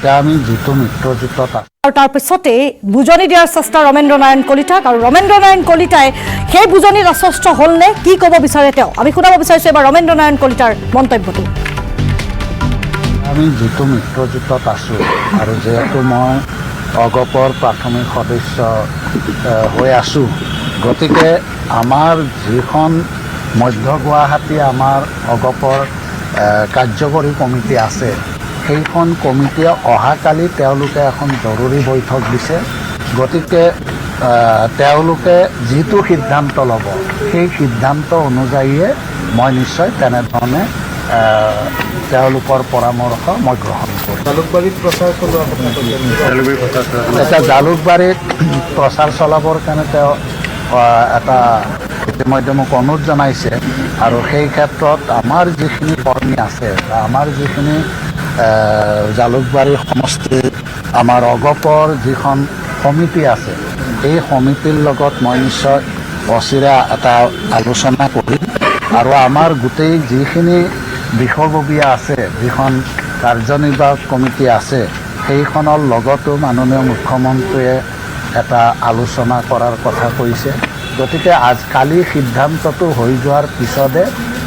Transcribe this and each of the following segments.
এতিয়া আমি যিটো মিত্ৰজোঁটত আৰু তাৰ পিছতে বুজনি দিয়াৰ চেষ্টা ৰমেন্দ্ৰ নাৰায়ণ কলিতাক আৰু ৰমেন্দ্ৰ নাৰায়ণ কলিতাই সেই বুজনিত আশ্বস্ত হ'লনে কি ক'ব বিচাৰে তেওঁ আমি শুনাব বিচাৰিছোঁ এবাৰ ৰমেন্দ্ৰ নাৰায়ণ কলিতাৰ মন্তব্যটো আমি যিটো মিত্ৰজোঁটত আছোঁ আৰু যিহেতু মই অগপৰ প্ৰাথমিক সদস্য হৈ আছোঁ গতিকে আমাৰ যিখন মধ্য গুৱাহাটী আমাৰ অগপৰ কাৰ্যকৰী কমিটি আছে সেইখন কমিটিয়ে অহাকালি তেওঁলোকে এখন জৰুৰী বৈঠক দিছে গতিকে তেওঁলোকে যিটো সিদ্ধান্ত ল'ব সেই সিদ্ধান্ত অনুযায়ীয়ে মই নিশ্চয় তেনেধৰণে তেওঁলোকৰ পৰামৰ্শ মই গ্ৰহণ কৰোঁ। জালুকবাৰীত প্ৰচাৰ চলোৱা এতিয়া জালুকবাৰীত প্ৰচাৰ চলাবৰ কাৰণে তেওঁ এটা ইতিমধ্যে মোক অনুৰোধ জনাইছে আৰু সেই ক্ষেত্ৰত আমাৰ যিখিনি কৰ্মী আছে বা আমাৰ যিখিনি জালুকবাৰী সমষ্টিৰ আমাৰ অগপৰ যিখন সমিতি আছে এই সমিতিৰ লগত মই নিশ্চয় অচিৰে এটা আলোচনা কৰিম আৰু আমাৰ গোটেই যিখিনি বিষয়ববীয়া আছে যিখন কাৰ্যনিৰ্বাহক কমিটি আছে সেইখনৰ লগতো মাননীয় মুখ্যমন্ত্ৰীয়ে এটা আলোচনা কৰাৰ কথা কৈছে গতিকে কালি সিদ্ধান্তটো হৈ যোৱাৰ পিছতে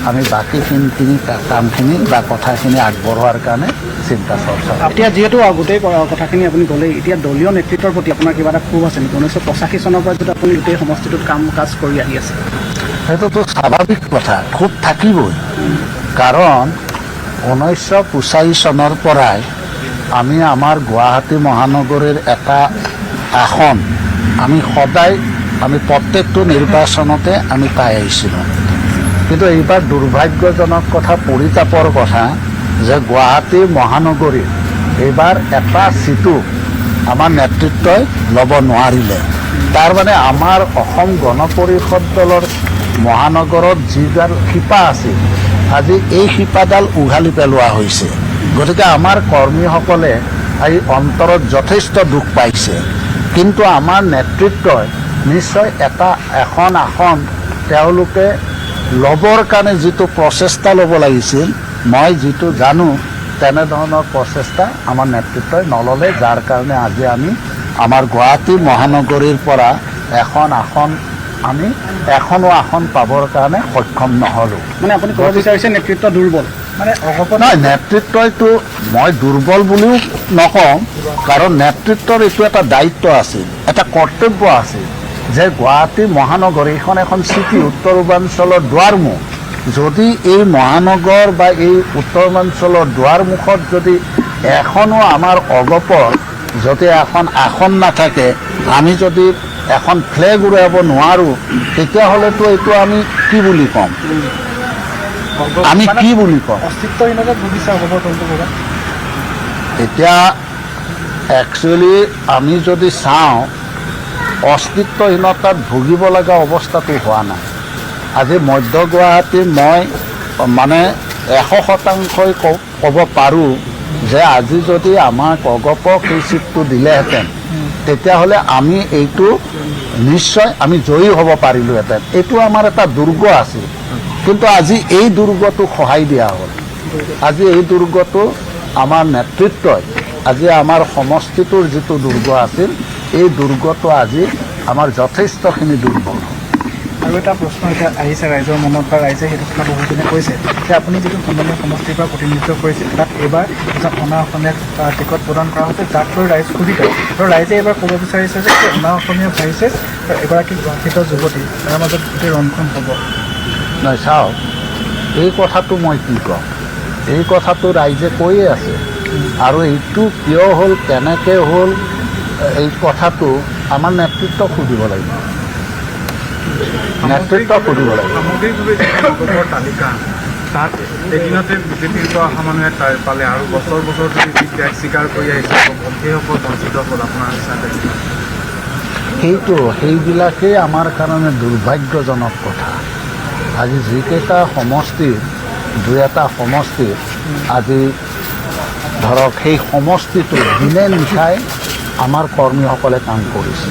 আমি বাকীখিনি কামখিনি বা কথাখিনি আগবঢ়োৱাৰ কাৰণে চিন্তা চৰ্চা এতিয়া যিহেতু গোটেই কথাখিনি আপুনি ক'লে এতিয়া দলীয় নেতৃত্বৰ প্ৰতি আপোনাৰ কিবা এটা ক্ষোভ আছে নেকি 1985 চনৰ পৰা যদি আপুনি গোটেই সমষ্টিটোত কাম কাজ কৰি আহি আছে সেইটোতো স্বাভাৱিক কথা ক্ষোভ থাকিবই কাৰণ 1985 চনৰ পৰাই আমি আমাৰ গুৱাহাটী মহানগৰীৰ এটা আসন আমি সদায় আমি প্ৰত্যেকটো নিৰ্বাচনতে আমি পাই আহিছিলোঁ কিন্তু এইবাৰ দুৰ্ভাগ্যজনক কথা পৰিতাপৰ কথা যে গুৱাহাটী মহানগৰীৰ এইবাৰ এটা চিটো আমাৰ নেতৃত্বই ল'ব নোৱাৰিলে তাৰমানে আমাৰ অসম গণ পৰিষদ দলৰ মহানগৰত যিডাল শিপা আছিল আজি এই শিপাডাল উঘালি পেলোৱা হৈছে গতিকে আমাৰ কৰ্মীসকলে এই অন্তৰত যথেষ্ট দুখ পাইছে কিন্তু আমাৰ নেতৃত্বই নিশ্চয় এখন আসন তেওঁলোকে ল'বৰ কাৰণে যিটো প্ৰচেষ্টা ল'ব লাগিছিল মই যিটো জানো তেনেধৰণৰ প্ৰচেষ্টা আমাৰ নেতৃত্বই নল'লে যাৰ কাৰণে আজি আমি আমাৰ গুৱাহাটী মহানগৰীৰ পৰা এখনো আসন পাবৰ কাৰণে সক্ষম নহ'লোঁ মানে আপুনি ক'ব বিচাৰিছে নেতৃত্ব দুৰ্বল মানে নহয় নেতৃত্বইতো মই দুৰ্বল বুলিও নকওঁ কাৰণ নেতৃত্বৰ এইটো এটা দায়িত্ব আছিল এটা কৰ্তব্য আছিল যে গুৱাহাটী মহানগৰ এইখন এখন চিটি উত্তৰ পূৰ্বাঞ্চলৰ দুৱাৰমুখ যদি এই মহানগৰ বা এই উত্তৰ পূৰ্বাঞ্চলৰ দুৱাৰমুখত যদি এখনো আমাৰ অগপৰ যদি এখন আসন নাথাকে আমি যদি এখন ফ্লেগ উৰাব নোৱাৰোঁ তেতিয়াহ'লেতো এইটো আমি কি বুলি ক'ম অস্তিত্বহীনতাত ভুগিছে এতিয়া একচুৱেলি আমি যদি চাওঁ অস্তিত্বহীনতাত ভুগিব লগা অৱস্থাটো হোৱা নাই আজি মধ্য গুৱাহাটী মই মানে 100% ক'ব পাৰোঁ যে আজি যদি আমাক অগপক সেই চিটটো দিলেহেঁতেন তেতিয়াহ'লে আমি এইটো নিশ্চয় আমি জয়ী হ'ব পাৰিলোহেঁতেন এইটো আমাৰ এটা দুৰ্গ আছিল কিন্তু আজি এই দুৰ্গটো সহায় দিয়া হ'ল আজি এই দুৰ্গটো আমাৰ নেতৃত্বই আজি আমাৰ সমষ্টিটোৰ যিটো দুৰ্গ আছিল এই দুৰ্গটো আজি আমাৰ যথেষ্টখিনি দুৰ্বল আৰু এটা প্ৰশ্ন এতিয়া আহিছে ৰাইজৰ মনৰ পৰা ৰাইজে সেইটো কথা বহুদিনে কৈছে যে আপুনি যিটো সম্মানীয় সমষ্টিৰ পৰা প্ৰতিনিধিত্ব কৰিছিল তাত এইবাৰ এজন অনা অসমীয়াক টিকট প্ৰদান কৰা হৈছে যাক লৈ ৰাইজ ক্ষোভিত আৰু ৰাইজে এইবাৰ ক'ব বিচাৰিছে যে অনা অসমীয়া ভাইচেছ এগৰাকী গঠিত যুৱতী তাৰ মাজত গোটেই ৰংখন হ'ব নাই চাওক এই কথাটো মই কি ক'ম এই কথাটো ৰাইজে কৈয়ে আছে আৰু এইটো কিয় হ'ল কেনেকৈ হ'ল এই কথাটো আমাৰ নেতৃত্বক সুধিব লাগিব সামগ্ৰিকভাৱে যিখন তালিকা তাত এদিনতে বিজেপিৰ পৰা অহা মানুহে পালে আৰু বছৰ ধৰি ত্যাগ স্বীকাৰ কৰি আহিছে সেইসকল বঞ্চিত হ'ল আপোনাৰ হিচাপে সেইবিলাকেই আমাৰ কাৰণে দুৰ্ভাগ্যজনক কথা আজি যিকেইটা সমষ্টিৰ দুই এটা সমষ্টিৰ আজি ধৰক সেই সমষ্টিটো দিনে নিশাই আমাৰ কৰ্মীসকলে কাম কৰিছে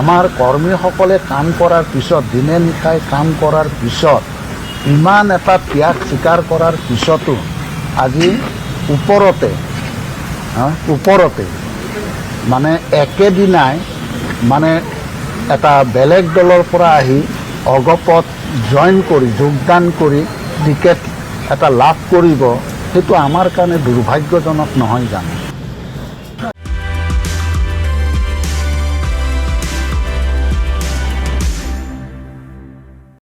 আমাৰ কৰ্মীসকলে কাম কৰাৰ পিছত দিনে নিশাই কাম কৰাৰ পিছত ইমান এটা ত্যাগ স্বীকাৰ কৰাৰ পিছতো আজি ওপৰতে ওপৰতে মানে একেদিনাই মানে এটা বেলেগ দলৰ পৰা আহি অগপত জইন কৰি যোগদান কৰি টিকেট এটা লাভ কৰিব, সেইটো আমাৰ কাৰণে দুৰ্ভাগ্যজনক নহয় জানো?